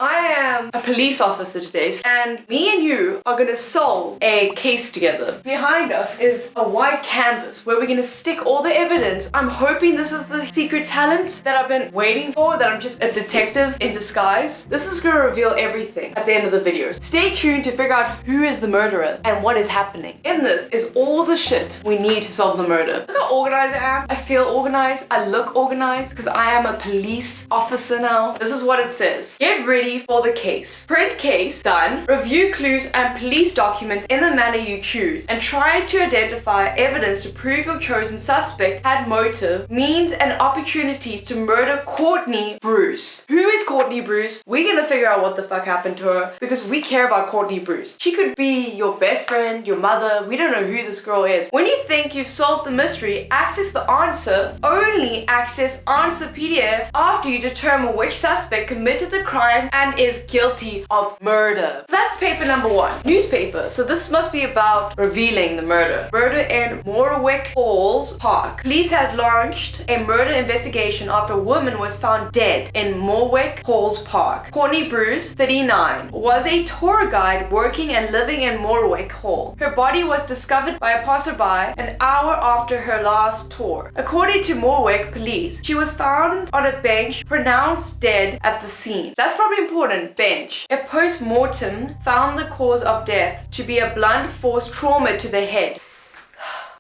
I am a police officer today, and me and you are gonna solve a case together. Behind us is a white canvas where we're gonna stick all the evidence. I'm hoping this is the secret talent that I've been waiting for, that I'm just a detective in disguise. This is gonna reveal everything at the end of the video. Stay tuned to figure out who is the murderer and what is happening. In this is all the shit we need to solve the murder. Look how organized I am. I feel organized. I look organized because I am a police officer now. This is what it says. Get ready for the case. Print case, done. Review clues and police documents in the manner you choose and try to identify evidence to prove your chosen suspect had motive, means and opportunities to murder Courtney Bruce. Who is Courtney Bruce? We're gonna figure out what the fuck happened to her because we care about Courtney Bruce. She could be your best friend, your mother. We don't know who this girl is. When you think you've solved the mystery, access the answer. Only access answer PDF after you determine which suspect committed the crime and is guilty of murder. That's paper number 1. Newspaper. So this must be about revealing the murder. Murder in Moorwick Halls Park. Police had launched a murder investigation after a woman was found dead in Moorwick Halls Park. Courtney Bruce, 39, was a tour guide working and living in Moorwick Hall. Her body was discovered by a passerby an hour after her last tour. According to Moorwick police, she was found on a bench, pronounced dead at the scene. That's probably important. Bench. A post-mortem found the cause of death to be a blunt force trauma to the head.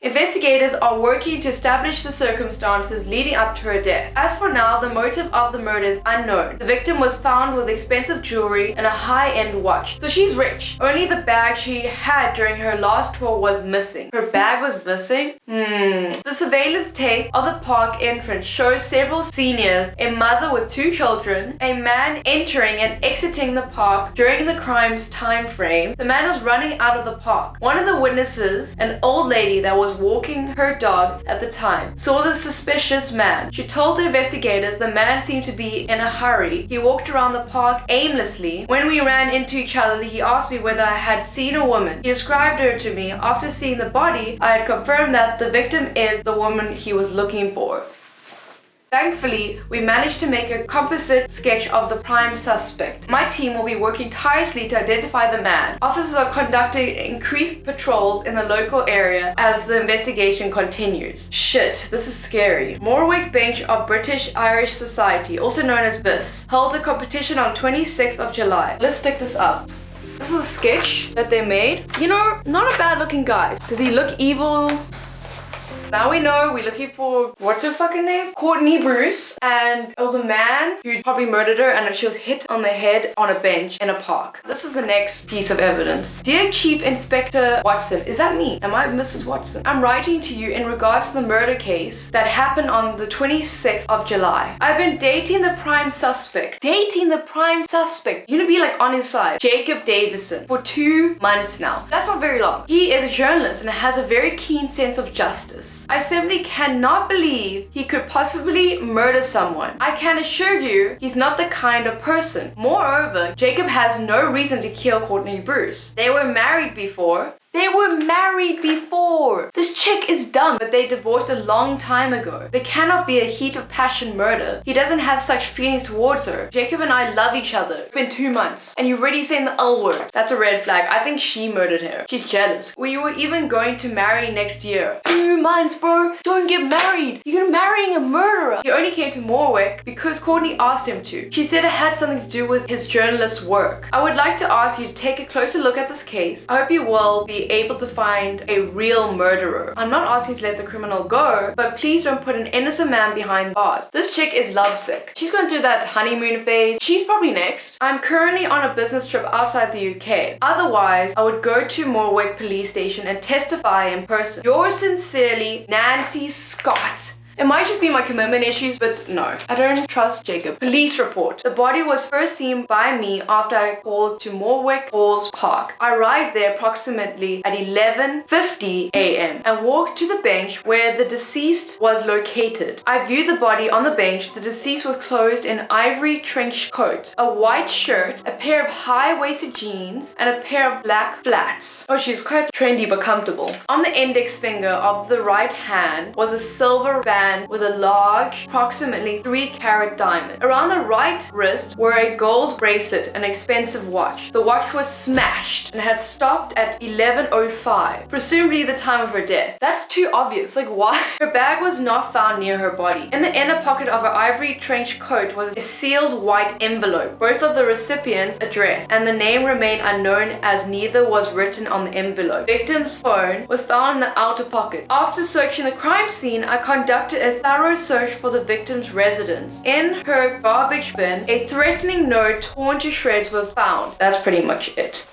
Investigators are working to establish the circumstances leading up to her death. As for now, the motive of the murder is unknown. The victim was found with expensive jewelry and a high-end watch, so she's rich. Only the bag she had during her last tour was missing. Her bag was missing? The surveillance tape of the park entrance shows several seniors, a mother with 2 children, a man entering and exiting the park during the crime's time frame. The man was running out of the park. One of the witnesses, an old lady that was walking her dog at the time, saw the suspicious man. She told the investigators the man seemed to be in a hurry. He walked around the park aimlessly. When we ran into each other, he asked me whether I had seen a woman. He described her to me. After seeing the body, I had confirmed that the victim is the woman he was looking for. Thankfully, we managed to make a composite sketch of the prime suspect. My team will be working tirelessly to identify the man. Officers are conducting increased patrols in the local area as the investigation continues. Shit, this is scary. Moorwick Bench of British Irish Society, also known as BIS, held a competition on 26th of July. Let's stick this up. This is a sketch that they made. You know, not a bad looking guy. Does he look evil? Now we know we're looking for, what's her fucking name? Courtney Bruce. And it was a man who probably murdered her and she was hit on the head on a bench in a park. This is the next piece of evidence. Dear Chief Inspector Watson, is that me? Am I Mrs. Watson? I'm writing to you in regards to the murder case that happened on the 26th of July. I've been dating the prime suspect. Dating the prime suspect. You're gonna be like on his side. Jacob Davison. For 2 months now. That's not very long. He is a journalist and has a very keen sense of justice. I simply cannot believe he could possibly murder someone. I can assure you, he's not the kind of person. Moreover, Jacob has no reason to kill Courtney Bruce. They were married before. This chick is dumb, but they divorced a long time ago. There cannot be a heat of passion murder. He doesn't have such feelings towards her. Jacob and I love each other. It's been 2 months. And you're already saying the L word. That's a red flag. I think she murdered her. She's jealous. We were even going to marry next year. 2 months, bro. Don't get married. You're marrying a murderer. He only came to Moorwick because Courtney asked him to. She said it had something to do with his journalist work. I would like to ask you to take a closer look at this case. I hope you will be able to find a real murderer. I'm not asking to let the criminal go, but please don't put an innocent man behind bars. This chick is lovesick. She's going through that honeymoon phase. She's probably next. I'm currently on a business trip outside the UK. Otherwise, I would go to Moorwick police station and testify in person. Yours sincerely, Nancy Scott. It might just be my commitment issues, but no, I don't trust Jacob. Police report. The body was first seen by me after I called to Moorwick Halls Park. I arrived there approximately at 11:50 a.m. and walked to the bench where the deceased was located. I viewed the body on the bench. The deceased was clothed in ivory trench coat, a white shirt, a pair of high-waisted jeans, and a pair of black flats. Oh, she's quite trendy but comfortable. On the index finger of the right hand was a silver band hand with a large, approximately 3-carat diamond. Around the right wrist were a gold bracelet and expensive watch. The watch was smashed and had stopped at 11:05, presumably the time of her death. That's too obvious. Like, why? Her bag was not found near her body. In the inner pocket of her ivory trench coat was a sealed white envelope, both of the recipient's address and the name remained unknown as neither was written on the envelope. Victim's phone was found in the outer pocket. After searching the crime scene, I conducted a thorough search for the victim's residence. In her garbage bin, a threatening note torn to shreds was found. That's pretty much it.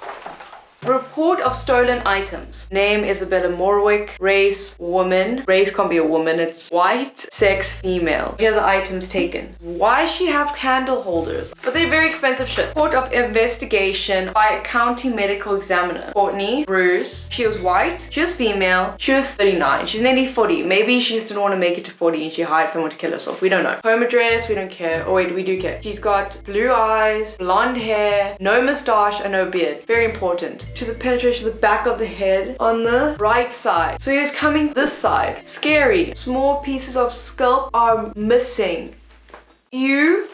Report of stolen items. Name Isabella Moorwick. Race woman. Race can't be a woman, it's white. Sex female. Here are the items taken. Why does she have candle holders? But they're very expensive shit. Report of investigation by a county medical examiner. Courtney Bruce. She was white. She was female. She was 39. She's nearly 40. Maybe she just didn't want to make it to 40 and she hired someone to kill herself. We don't know. Home address, we don't care. Oh wait, we do care. She's got blue eyes, blonde hair, no mustache, and no beard. Very important. To the penetration of the back of the head on the right side. So he was coming this side. Scary. Small pieces of scalp are missing.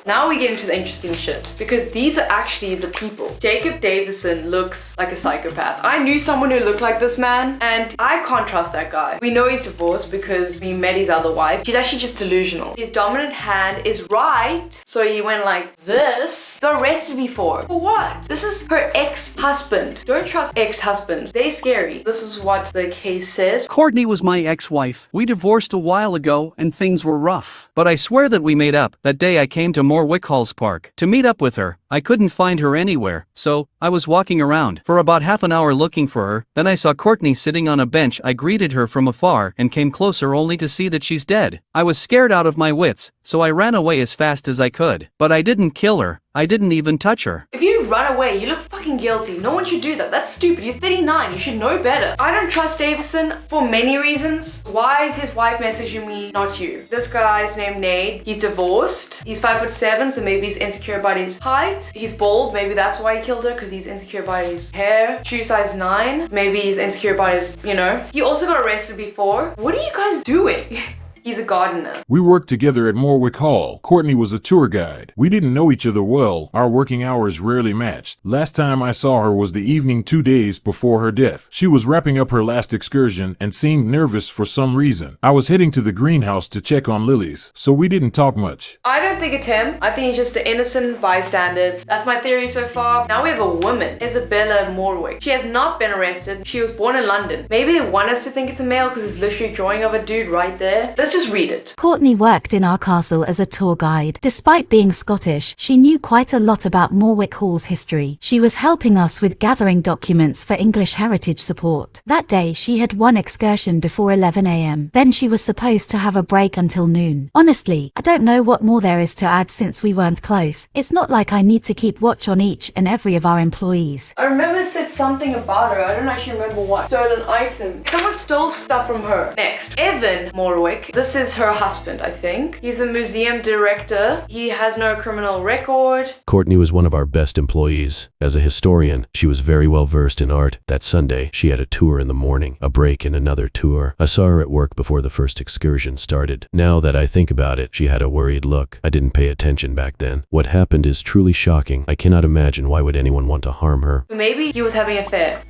Now we get into the interesting shit because these are actually the people. Jacob Davison looks like a psychopath. I knew someone who looked like this man and I can't trust that guy. We know he's divorced because we met his other wife. She's actually just delusional. His dominant hand is right, so he went like this. Got arrested before. For what? This is her ex-husband. Don't trust ex-husbands. They're scary. This is what the case says. Courtney was my ex-wife. We divorced a while ago and things were rough. But I swear that we made up. That day I came to Moorwick Halls Park to meet up with her. I couldn't find her anywhere, so I was walking around for about half an hour looking for her. Then I saw Courtney sitting on a bench. I greeted her from afar and came closer only to see that she's dead. I was scared out of my wits, so I ran away as fast as I could. But I didn't kill her. I didn't even touch her. If you run away, you look fucking guilty. No one should do that. That's stupid. You're 39. You should know better. I don't trust Davison for many reasons. Why is his wife messaging me, not you? This guy's named Nate. He's divorced. He's 5'7", so maybe he's insecure about his height. He's bald. Maybe that's why he killed her, because he's insecure about his hair. Shoe size 9. Maybe he's insecure about his, He also got arrested before. What are you guys doing? He's a gardener. We worked together at Moorwick Hall. Courtney was a tour guide. We didn't know each other well. Our working hours rarely matched. Last time I saw her was the evening 2 days before her death. She was wrapping up her last excursion and seemed nervous for some reason. I was heading to the greenhouse to check on lilies, so we didn't talk much. I don't think it's him. I think he's just an innocent bystander. That's my theory so far. Now we have a woman, Isabella Moorwick. She has not been arrested. She was born in London. Maybe they want us to think it's a male because it's literally a drawing of a dude right there. Let's just read it. Courtney worked in our castle as a tour guide. Despite being Scottish, she knew quite a lot about Moorwick Hall's history. She was helping us with gathering documents for English heritage support. That day, she had one excursion before 11 a.m. Then she was supposed to have a break until noon. Honestly, I don't know what more there is to add since we weren't close. It's not like I need to keep watch on each and every of our employees. I remember it said something about her. I don't actually remember what. Stolen item. Someone stole stuff from her. Next, Evan Moorwick. This is her husband, I think. He's the museum director. He has no criminal record. Courtney was one of our best employees. As a historian, she was very well versed in art. That Sunday, she had a tour in the morning, a break and another tour. I saw her at work before the first excursion started. Now that I think about it, she had a worried look. I didn't pay attention back then. What happened is truly shocking. I cannot imagine why would anyone want to harm her. But maybe he was having an affair.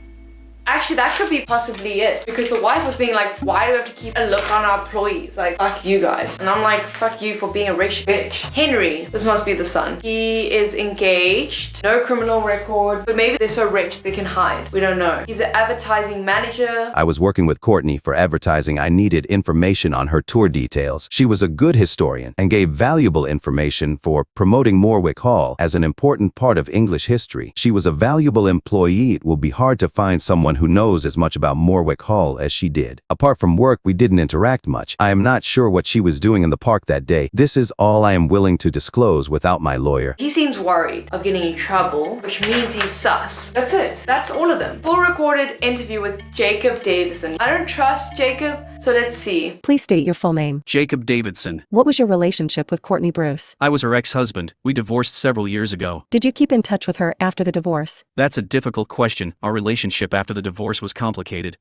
Actually, that could be possibly it. Because the wife was being like, why do we have to keep a look on our employees? Like, fuck you guys. And I'm like, fuck you for being a rich bitch. Henry, this must be the son. He is engaged, no criminal record, but maybe they're so rich they can hide. We don't know. He's an advertising manager. I was working with Courtney for advertising. I needed information on her tour details. She was a good historian and gave valuable information for promoting Moorwick Hall as an important part of English history. She was a valuable employee. It will be hard to find someone who knows as much about Moorwick Hall as she did. Apart from work, we didn't interact much. I am not sure what she was doing in the park that day. This is all I am willing to disclose without my lawyer. He seems worried of getting in trouble, which means he's sus. That's it. That's all of them. Full recorded interview with Jacob Davison. I don't trust Jacob, so let's see. Please state your full name. Jacob Davidson. What was your relationship with Courtney Bruce? I was her ex-husband. We divorced several years ago. Did you keep in touch with her after the divorce? That's a difficult question. Our relationship after the divorce was complicated.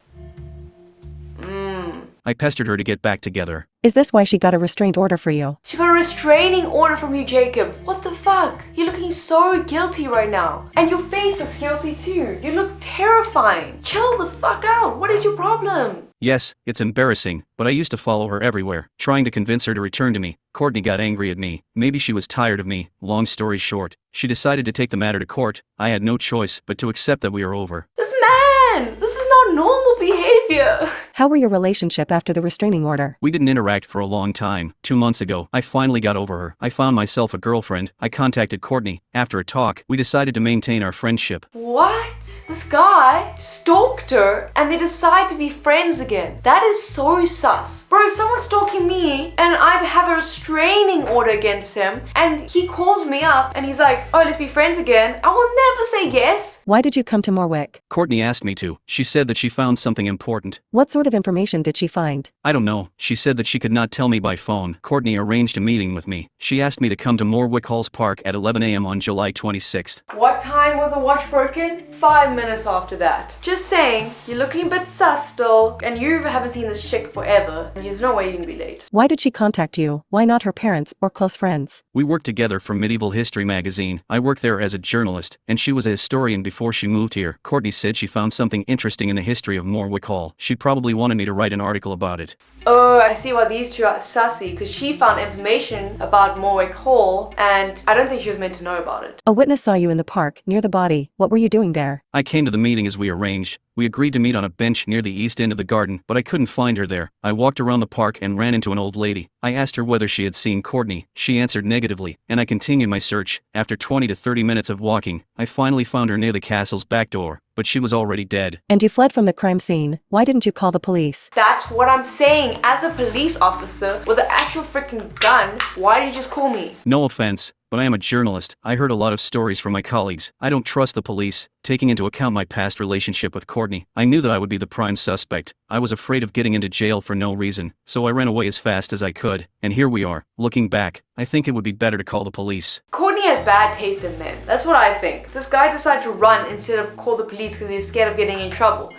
I pestered her to get back together. Is this why she got a restraint order for you? She got a restraining order from you, Jacob. What the fuck? You're looking so guilty right now. And your face looks guilty too. You look terrifying. Chill the fuck out. What is your problem? Yes, it's embarrassing, but I used to follow her everywhere, trying to convince her to return to me. Courtney got angry at me. Maybe she was tired of me. Long story short, she decided to take the matter to court. I had no choice but to accept that we are over. This is not normal behavior. How were your relationship after the restraining order? We didn't interact for a long time. 2 months ago, I finally got over her. I found myself a girlfriend. I contacted Courtney. After a talk, we decided to maintain our friendship. What? This guy stalked her and they decide to be friends again. That is so sus. Bro, if someone's stalking me and I have a restraining order against him and he calls me up and he's like, oh, let's be friends again, I will never say yes. Why did you come to Moorwick? Courtney asked me to. She said that she found something important. What sort of information did she find? I don't know. She said that she could not tell me by phone. Courtney arranged a meeting with me. She asked me to come to Moorwick Halls Park at 11 a.m. on July 26th. What time was the watch broken? 5 minutes after that. Just saying, you're looking a bit sus still, and you haven't seen this chick forever, and there's no way you can be late. Why did she contact you? Why not her parents or close friends? We worked together for Medieval History magazine. I worked there as a journalist, and she was a historian before she moved here. Courtney said she found something interesting in the history of Moorwick Hall. She probably wanted me to write an article about it. Oh, I see why these two are sassy, because she found information about Moorwick Hall, and I don't think she was meant to know about it. A witness saw you in the park, near the body. What were you doing there? I came to the meeting as we arranged. We agreed to meet on a bench near the east end of the garden, but I couldn't find her there. I walked around the park and ran into an old lady. I asked her whether she had seen Courtney. She answered negatively, and I continued my search. After 20 to 30 minutes of walking, I finally found her near the castle's back door, but she was already dead. And you fled from the crime scene. Why didn't you call the police? That's what I'm saying. As a police officer with an actual freaking gun, why did you just call me? No offense, but I am a journalist. I heard a lot of stories from my colleagues. I don't trust the police. Taking into account my past relationship with Courtney, I knew that I would be the prime suspect. I was afraid of getting into jail for no reason, so I ran away as fast as I could. And here we are. Looking back, I think it would be better to call the police. Courtney has bad taste in men. That's what I think. This guy decided to run instead of call the police because he was scared of getting in trouble.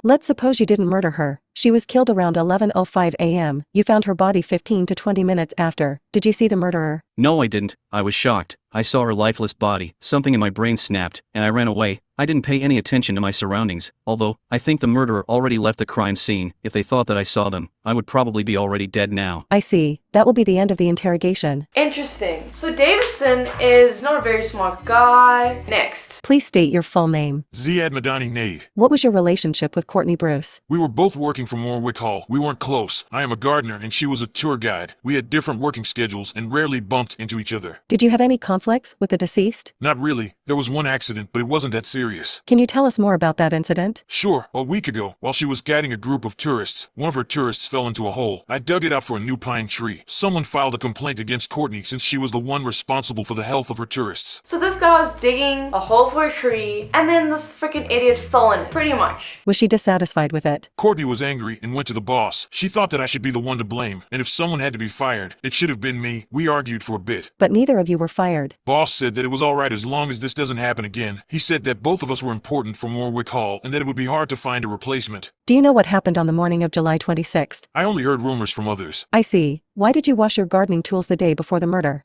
Let's suppose you didn't murder her. She was killed around 11:05 a.m. You found her body 15 to 20 minutes after. Did you see the murderer? No, I didn't. I was shocked. I saw her lifeless body. Something in my brain snapped, and I ran away. I didn't pay any attention to my surroundings, although I think the murderer already left the crime scene. If they thought that I saw them, I would probably be already dead now. I see. That will be the end of the interrogation. Interesting. So Davison is not a very smart guy. Next. Please state your full name. Ziad Madani Nade. What was your relationship with Courtney Bruce? We were both working for Moorwick Hall. We weren't close. I am a gardener and she was a tour guide. We had different working schedules and rarely bumped into each other. Did you have any conflicts with the deceased? Not really. There was one accident, but it wasn't that serious. Can you tell us more about that incident? Sure. A week ago, while she was guiding a group of tourists, one of her tourists fell into a hole. I dug it out for a new pine tree. Someone filed a complaint against Courtney since she was the one responsible for the health of her tourists. So this guy was digging a hole for a tree, and then this freaking idiot fell in it, pretty much. Was she dissatisfied with it? Courtney was angry and went to the boss. She thought that I should be the one to blame, and if someone had to be fired, it should have been me. We argued for a bit. But neither of you were fired. Boss said that it was alright as long as this doesn't happen again. He said that both of us were important for Moorwick Hall and that it would be hard to find a replacement. Do you know what happened on the morning of July 26th? I only heard rumors from others. I see. Why did you wash your gardening tools the day before the murder?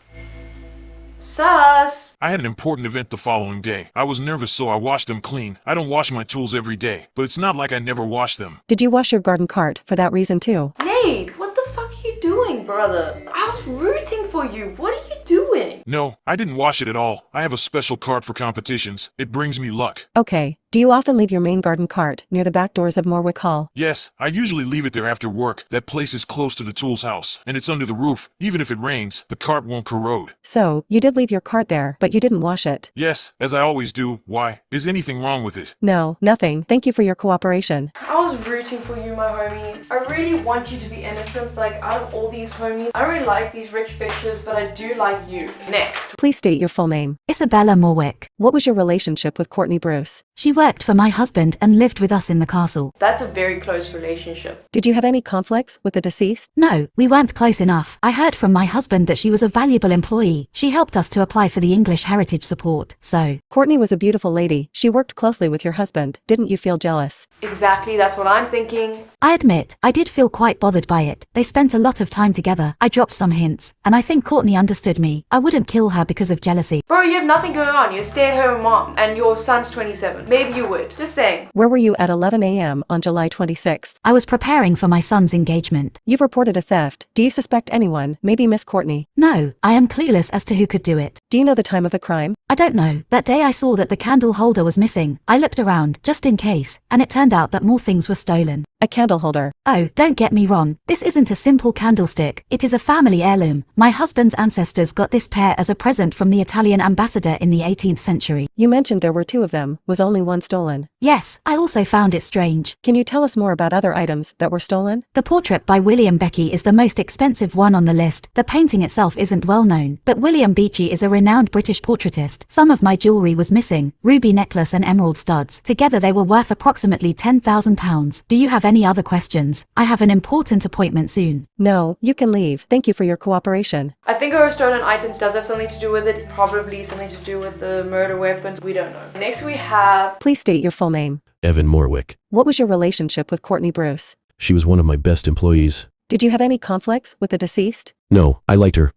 Sus. I had an important event the following day. I was nervous, so I washed them clean. I don't wash my tools every day, but it's not like I never wash them. Did you wash your garden cart for that reason too? Nate, what the fuck are you doing, brother? I was rooting for you. What are you doing? No, I didn't wash it at all. I have a special cart for competitions. It brings me luck. Okay. Do you often leave your main garden cart near the back doors of Moorwick Hall? Yes, I usually leave it there after work. That place is close to the tools house, and it's under the roof. Even if it rains, the cart won't corrode. So, you did leave your cart there, but you didn't wash it? Yes, as I always do. Why? Is anything wrong with it? No, nothing. Thank you for your cooperation. I was rooting for you, my homie. I really want you to be innocent. Like, out of all these homies, I really like these rich bitches, but I do like you. Next. Please state your full name. Isabella Moorwick. What was your relationship with Courtney Bruce? She worked worked for my husband and lived with us in the castle. That's a very close relationship. Did you have any conflicts with the deceased? No, we weren't close enough. I heard from my husband that she was a valuable employee. She helped us to apply for the English heritage support, so. Courtney was a beautiful lady. She worked closely with your husband. Didn't you feel jealous? Exactly, that's what I'm thinking. I admit, I did feel quite bothered by it. They spent a lot of time together. I dropped some hints, and I think Courtney understood me. I wouldn't kill her because of jealousy. Bro, you have nothing going on. You're a stay-at-home mom, and your son's 27. Maybe you would. Just saying. Where were you at 11 a.m. on July 26th? I was preparing for my son's engagement. You've reported a theft. Do you suspect anyone, maybe Miss Courtney? No, I am clueless as to who could do it. Do you know the time of the crime? I don't know. That day I saw that the candle holder was missing. I looked around, just in case, and it turned out that more things were stolen. A candle holder. Oh, don't get me wrong. This isn't a simple candlestick. It is a family heirloom. My husband's ancestors got this pair as a present from the Italian ambassador in the 18th century. You mentioned there were two of them. Was only one stolen? Yes, I also found it strange. Can you tell us more about other items that were stolen? The portrait by William Beckey is the most expensive one on the list. The painting itself isn't well known, but William Beechey is a renowned British portraitist. Some of my jewelry was missing, ruby necklace and emerald studs. Together they were worth approximately £10,000. Do you have any other questions? I have an important appointment soon. No, you can leave. Thank you for your cooperation. I think our stolen items does have something to do with it. Probably something to do with the murder weapons. We don't know. Next we have... Please state your full name. Evan Moorwick. What was your relationship with Courtney Bruce? She was one of my best employees. Did you have any conflicts with the deceased? No, I liked her.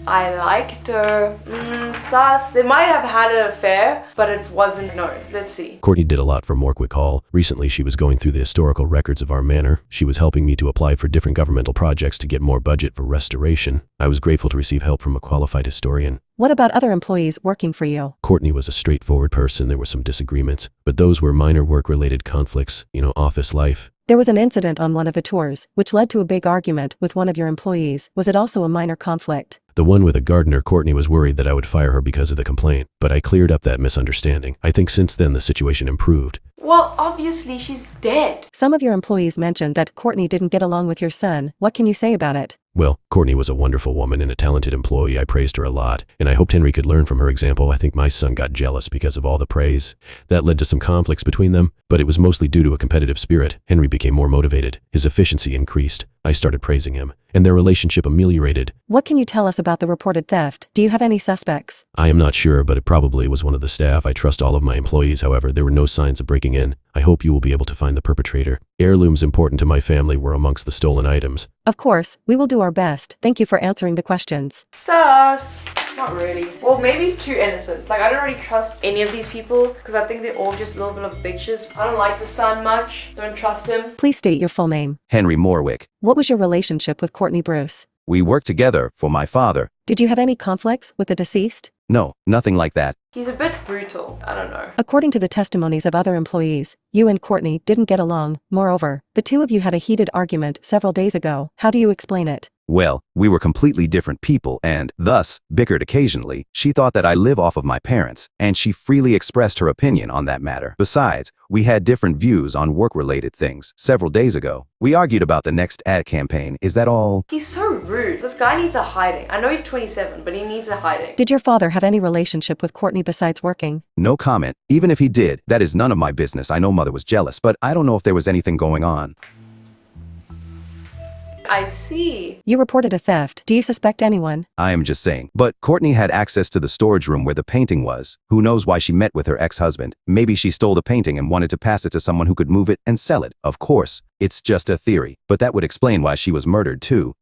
I liked her. Sus. They might have had an affair, but it wasn't known. Let's see. Courtney did a lot for Moorwick Hall. Recently, she was going through the historical records of our manor. She was helping me to apply for different governmental projects to get more budget for restoration. I was grateful to receive help from a qualified historian. What about other employees working for you? Courtney was a straightforward person. There were some disagreements, but those were minor work-related conflicts, office life. There was an incident on one of the tours, which led to a big argument with one of your employees. Was it also a minor conflict? The one with a gardener. Courtney was worried that I would fire her because of the complaint, but I cleared up that misunderstanding. I think since then the situation improved. Well, obviously she's dead. Some of your employees mentioned that Courtney didn't get along with your son. What can you say about it? Well, Courtney was a wonderful woman and a talented employee. I praised her a lot, and I hoped Henry could learn from her example. I think my son got jealous because of all the praise. That led to some conflicts between them, but it was mostly due to a competitive spirit. Henry became more motivated. His efficiency increased. I started praising him, and their relationship ameliorated. What can you tell us about the reported theft? Do you have any suspects? I am not sure, but it probably was one of the staff. I trust all of my employees, however. There were no signs of breaking in. I hope you will be able to find the perpetrator. Heirlooms important to my family were amongst the stolen items. Of course, we will do our best. Thank you for answering the questions. Sus. Not really. Well, maybe he's too innocent. I don't really trust any of these people because I think they're all just a little bit of bitches. I don't like the son much. Don't trust him. Please state your full name. Henry Moorwick. What was your relationship with Courtney Bruce? We worked together for my father. Did you have any conflicts with the deceased? No, nothing like that. He's a bit brutal. I don't know. According to the testimonies of other employees, you and Courtney didn't get along. Moreover, the two of you had a heated argument several days ago. How do you explain it? Well, we were completely different people and, thus, bickered occasionally. She thought that I live off of my parents, and she freely expressed her opinion on that matter. Besides, we had different views on work-related things. Several days ago, we argued about the next ad campaign. Is that all? He's so rude. This guy needs a hiding. I know he's 27, but he needs a hiding. Did your father have any relationship with Courtney besides working? No comment. Even if he did, that is none of my business. I know mother was jealous, but I don't know if there was anything going on. I see. You reported a theft. Do you suspect anyone? I am just saying. But Courtney had access to the storage room where the painting was. Who knows why she met with her ex-husband? Maybe she stole the painting and wanted to pass it to someone who could move it and sell it. Of course, it's just a theory, but that would explain why she was murdered too.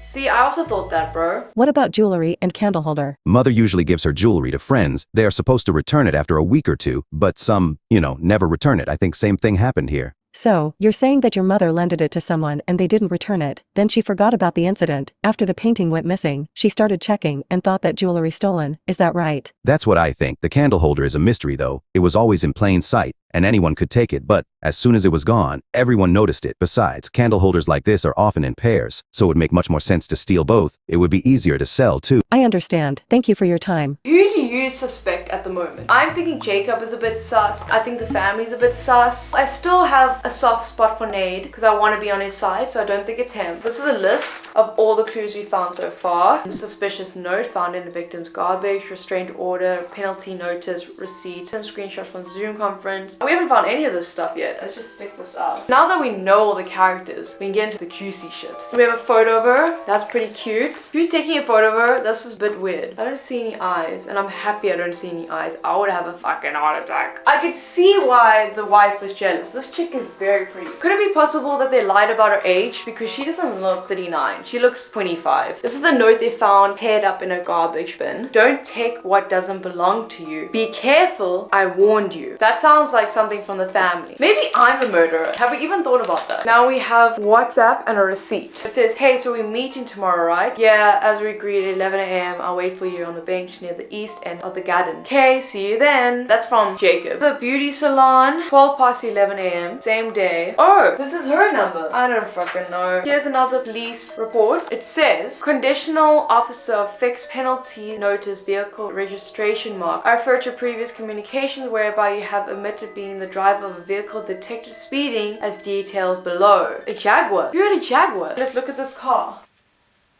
See, I also thought that, bro. What about jewelry and candle holder? Mother usually gives her jewelry to friends. They are supposed to return it after a week or two, but some, never return it. I think same thing happened here. So, you're saying that your mother lended it to someone and they didn't return it, then she forgot about the incident. After the painting went missing, she started checking and thought that jewelry stolen. Is that right? That's what I think. The candle holder is a mystery though. It was always in plain sight, and anyone could take it, but as soon as it was gone, everyone noticed it. Besides, candle holders like this are often in pairs, so it would make much more sense to steal both. It would be easier to sell too. I understand. Thank you for your time. Who do you suspect at the moment? I'm thinking Jacob is a bit sus. I think the family's a bit sus. I still have a soft spot for Nade because I want to be on his side, so I don't think it's him. This is a list of all the clues we found so far. Suspicious note found in the victim's garbage, restraint order, penalty notice, receipt, some screenshots from Zoom conference. We haven't found any of this stuff yet. Let's just stick this out. Now that we know all the characters, we can get into the juicy shit. We have a photo of her. That's pretty cute. Who's taking a photo of her? This is a bit weird. I don't see any eyes, and I'm happy I don't see any eyes. I would have a fucking heart attack. I could see why the wife was jealous. This chick is very pretty. Could it be possible that they lied about her age? Because she doesn't look 39. She looks 25. This is the note they found paired up in a garbage bin. Don't take what doesn't belong to you. Be careful, I warned you. That sounds like something from the family. Maybe I'm the murderer. Have we even thought about that? Now we have WhatsApp and a receipt. It says, hey, so we're meeting tomorrow, right? Yeah, as we agreed at 11 a.m. I'll wait for you on the bench near the east end of the garden. Okay, see you then. That's from Jacob. The beauty salon, 12 past 11 a.m. Same day. Oh, this is her number. I don't fucking know. Here's another police report. It says, conditional officer of fixed penalty notice vehicle registration mark. I refer to previous communications whereby you have omitted being the driver of a vehicle detected speeding as details below. A Jaguar. You had a Jaguar. Let's look at this car.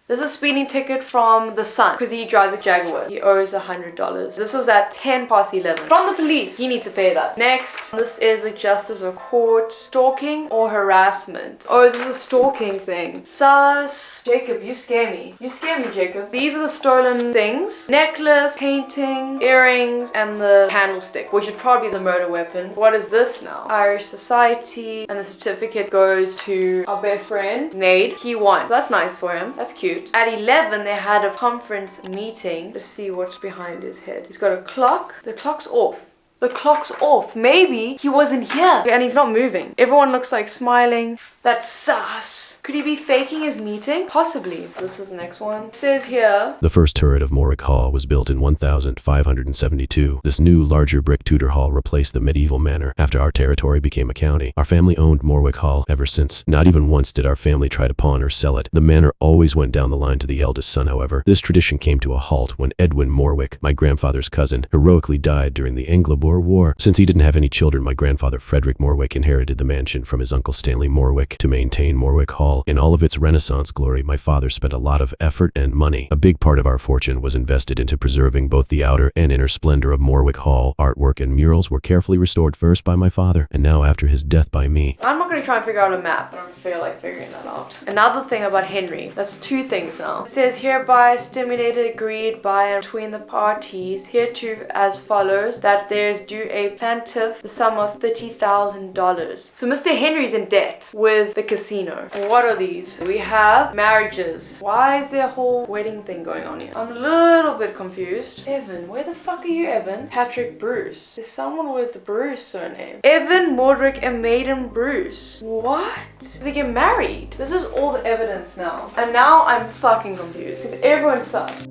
This is a speeding ticket from the son because he drives a Jaguar. He owes $100. This was at 10 past 11. From the police, he needs to pay that. Next, this is a justice or court. Stalking or harassment. Oh, this is a stalking thing. Sus. Jacob, you scare me. You scare me, Jacob. These are the stolen things. Necklace, painting, earrings, and the candlestick, which is probably the murder weapon. What is this now? Irish Society. And the certificate goes to our best friend, Nade. He won. That's nice for him. That's cute. At 11, they had a conference meeting. Let's see what's behind his head. He's got a clock. The clock's off. The clock's off. Maybe he wasn't here and he's not moving. Everyone looks like smiling. That's sus. Could he be faking his meeting? Possibly. This is the next one. It says here, The first turret of Moorwick Hall was built in 1572. This new, larger brick Tudor hall replaced the medieval manor after our territory became a county. Our family owned Moorwick Hall ever since. Not even once did our family try to pawn or sell it. The manor always went down the line to the eldest son, however. This tradition came to a halt when Edwin Moorwick, my grandfather's cousin, heroically died during the Anglo-Boer War. Since he didn't have any children, my grandfather Frederick Moorwick inherited the mansion from his uncle Stanley Moorwick to maintain Moorwick Hall. In all of its Renaissance glory, my father spent a lot of effort and money. A big part of our fortune was invested into preserving both the outer and inner splendor of Moorwick Hall. Artwork and murals were carefully restored first by my father, and now after his death by me. I'm not going to try and figure out a map. I don't feel like figuring that out. Another thing about Henry. That's two things now. It says hereby stimulated, agreed by and between the parties hereto as follows, that there is due a plaintiff the sum of $30,000. So Mr. Henry's in debt with the casino. What are these? We have marriages. Why is there a whole wedding thing going on here? I'm a little bit confused. Evan, where the fuck are you, Evan? Patrick Bruce. There's someone with the Bruce surname. Evan Mordrick and Maiden Bruce. What? Did they get married? This is all the evidence now. And now I'm fucking confused because everyone's sus.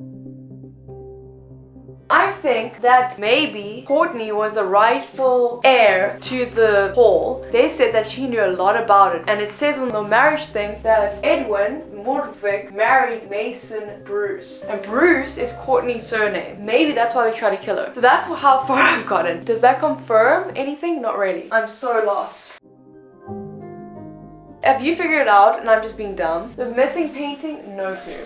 I think that maybe Courtney was the rightful heir to the hall. They said that she knew a lot about it. And it says on the marriage thing that Edwin Moorwick married Mason Bruce. And Bruce is Courtney's surname. Maybe that's why they tried to kill her. So that's how far I've gotten. Does that confirm anything? Not really. I'm so lost. Have you figured it out and I'm just being dumb? The missing painting? No clue.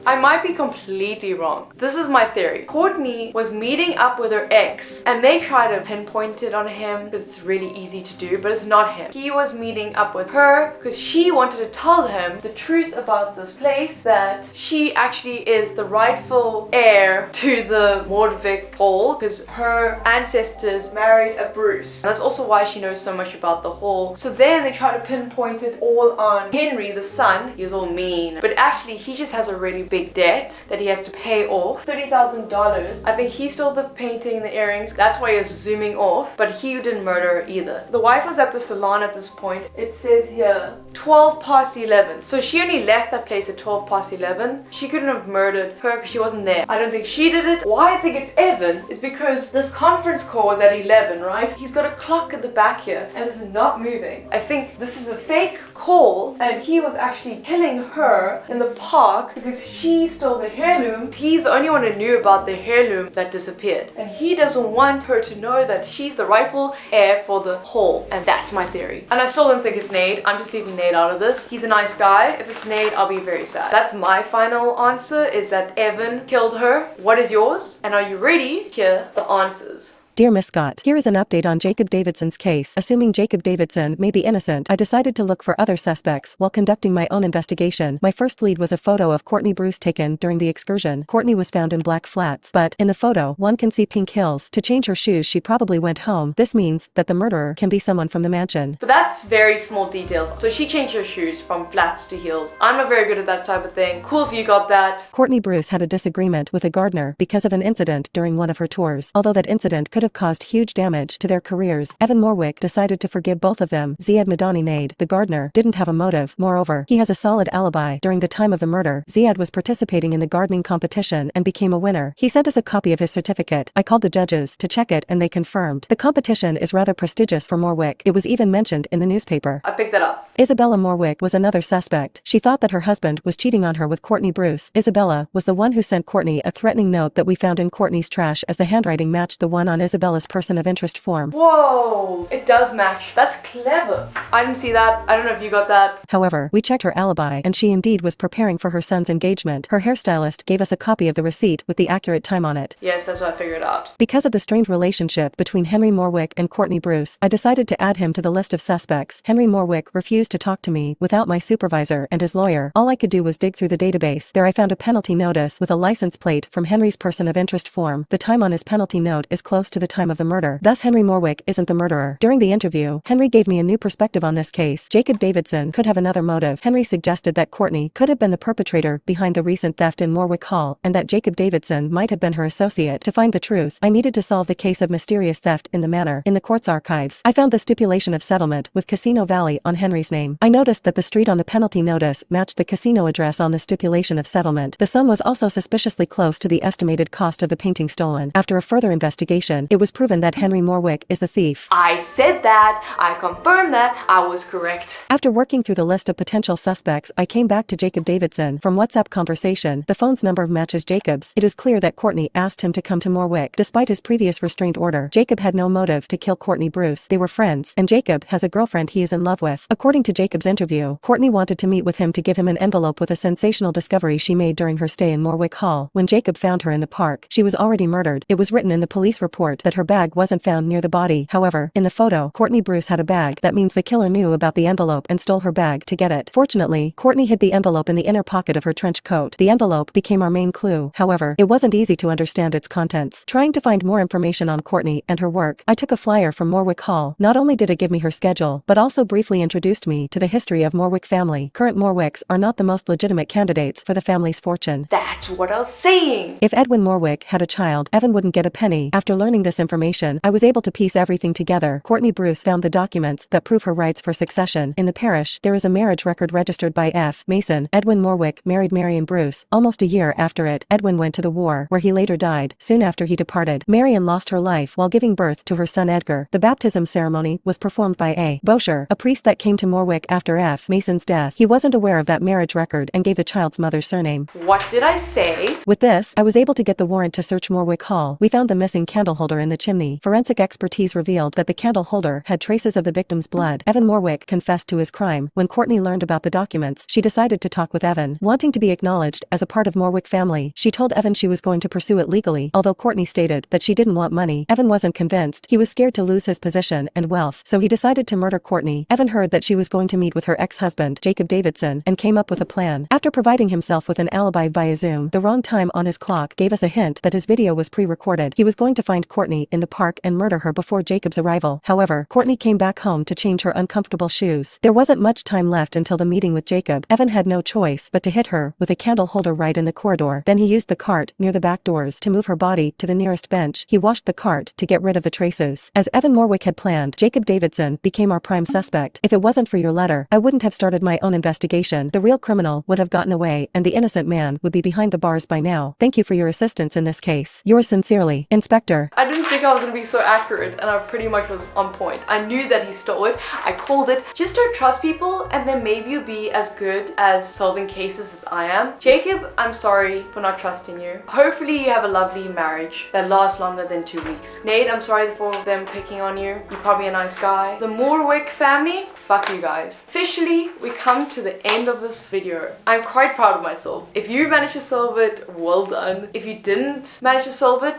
I might be completely wrong. This is my theory. Courtney was meeting up with her ex and they try to pinpoint it on him because it's really easy to do, but it's not him. He was meeting up with her because she wanted to tell him the truth about this place, that she actually is the rightful heir to the Moorwick Hall because her ancestors married a Bruce. And that's also why she knows so much about the hall. So then they try to pinpoint it all on Henry, the son. He was all mean, but actually he just has a really big big debt that he has to pay off. $30,000. I think he stole the painting, the earrings. That's why he's zooming off, but he didn't murder her either. The wife was at the salon at this point. It says here 12 past 11. So she only left that place at 12 past 11. She couldn't have murdered her because she wasn't there. I don't think she did it. Why I think it's Evan is because this conference call was at 11, right? He's got a clock at the back here and it's not moving. I think this is a fake call and he was actually killing her in the park because she stole the heirloom. He's the only one who knew about the heirloom that disappeared. And he doesn't want her to know that she's the rightful heir for the hall. And that's my theory. And I still don't think it's Nate. I'm just leaving Nate out of this. He's a nice guy. If it's Nate, I'll be very sad. That's my final answer, is that Evan killed her. What is yours? And are you ready to hear the answers? Dear Miss Scott, here is an update on Jacob Davidson's case. Assuming Jacob Davidson may be innocent, I decided to look for other suspects while conducting my own investigation. My first lead was a photo of Courtney Bruce taken during the excursion. Courtney was found in black flats, but in the photo, one can see pink heels. To change her shoes, she probably went home. This means that the murderer can be someone from the mansion. But that's very small details. So she changed her shoes from flats to heels. I'm not very good at that type of thing. Cool if you got that. Courtney Bruce had a disagreement with a gardener because of an incident during one of her tours. Although that incident could have caused huge damage to their careers, Evan Moorwick decided to forgive both of them. Ziad Madani Nade, the gardener, didn't have a motive. Moreover, he has a solid alibi. During the time of the murder, Ziad was participating in the gardening competition and became a winner. He sent us a copy of his certificate. I called the judges to check it and they confirmed. The competition is rather prestigious for Moorwick. It was even mentioned in the newspaper. I picked that up. Isabella Moorwick was another suspect. She thought that her husband was cheating on her with Courtney Bruce. Isabella was the one who sent Courtney a threatening note that we found in Courtney's trash, as the handwriting matched the one on Isabella's person of interest form. Whoa, it does match. That's clever. I didn't see that. I don't know if you got that. However, we checked her alibi and she indeed was preparing for her son's engagement. Her hairstylist gave us a copy of the receipt with the accurate time on it. Yes, that's what I figured out. Because of the strained relationship between Henry Moorwick and Courtney Bruce, I decided to add him to the list of suspects. Henry Moorwick refused to talk to me without my supervisor and his lawyer. All I could do was dig through the database. There I found a penalty notice with a license plate from Henry's person of interest form. The time on his penalty note is close to the time of the murder. Thus Henry Moorwick isn't the murderer. During the interview, Henry gave me a new perspective on this case. Jacob Davidson could have another motive. Henry suggested that Courtney could have been the perpetrator behind the recent theft in Moorwick Hall and that Jacob Davidson might have been her associate. To find the truth, I needed to solve the case of mysterious theft in the manor. In the court's archives, I found the stipulation of settlement with Casino Valley on Henry's name. I noticed that the street on the penalty notice matched the casino address on the stipulation of settlement. The sum was also suspiciously close to the estimated cost of the painting stolen. After a further investigation, it was proven that Henry Moorwick is the thief. I said that. I confirmed that. I was correct. After working through the list of potential suspects, I came back to Jacob Davidson. From WhatsApp conversation, the phone's number matches Jacob's. It is clear that Courtney asked him to come to Moorwick. Despite his previous restraint order, Jacob had no motive to kill Courtney Bruce. They were friends, and Jacob has a girlfriend he is in love with. According to Jacob's interview, Courtney wanted to meet with him to give him an envelope with a sensational discovery she made during her stay in Moorwick Hall. When Jacob found her in the park, she was already murdered. It was written in the police report that her bag wasn't found near the body. However, in the photo, Courtney Bruce had a bag. That means the killer knew about the envelope and stole her bag to get it. Fortunately, Courtney hid the envelope in the inner pocket of her trench coat. The envelope became our main clue. However, it wasn't easy to understand its contents. Trying to find more information on Courtney and her work, I took a flyer from Moorwick Hall. Not only did it give me her schedule, but also briefly introduced me to the history of Moorwick family. Current Moorwicks are not the most legitimate candidates for the family's fortune. That's what I was saying. If Edwin Moorwick had a child, Evan wouldn't get a penny. After learning this information, I was able to piece everything together. Courtney Bruce found the documents that prove her rights for succession. In the parish, there is a marriage record registered by F. Mason. Edwin Moorwick married Marion Bruce. Almost a year after it, Edwin went to the war, where he later died. Soon after he departed, Marion lost her life while giving birth to her son Edgar. The baptism ceremony was performed by A. Bosher, a priest that came to Moorwick after F. Mason's death. He wasn't aware of that marriage record and gave the child's mother's surname. What did I say? With this, I was able to get the warrant to search Moorwick Hall. We found the missing candle holder in the chimney. Forensic expertise revealed that the candle holder had traces of the victim's blood. Evan Moorwick confessed to his crime. When Courtney learned about the documents, she decided to talk with Evan. Wanting to be acknowledged as a part of Moorwick family, she told Evan she was going to pursue it legally. Although Courtney stated that she didn't want money, Evan wasn't convinced. He was scared to lose his position and wealth, so he decided to murder Courtney. Evan heard that she was going to meet with her ex-husband, Jacob Davidson, and came up with a plan. After providing himself with an alibi via Zoom, the wrong time on his clock gave us a hint that his video was pre-recorded. He was going to find Courtney Courtney in the park and murder her before Jacob's arrival. However, Courtney came back home to change her uncomfortable shoes. There wasn't much time left until the meeting with Jacob. Evan had no choice but to hit her with a candle holder right in the corridor. Then he used the cart near the back doors to move her body to the nearest bench. He washed the cart to get rid of the traces. As Evan Moorwick had planned, Jacob Davidson became our prime suspect. If it wasn't for your letter, I wouldn't have started my own investigation. The real criminal would have gotten away and the innocent man would be behind the bars by now. Thank you for your assistance in this case. Yours sincerely, Inspector. I didn't think I was gonna be so accurate, and I pretty much was on point. I knew that he stole it. I called it. Just don't trust people, and then maybe you'll be as good as solving cases as I am. Jacob, I'm sorry for not trusting you. Hopefully you have a lovely marriage that lasts longer than 2 weeks. Nate, I'm sorry for them picking on you. You're probably a nice guy. The Moorwick family, fuck you guys. Officially, we come to the end of this video. I'm quite proud of myself. If you managed to solve it, well done. If you didn't manage to solve it,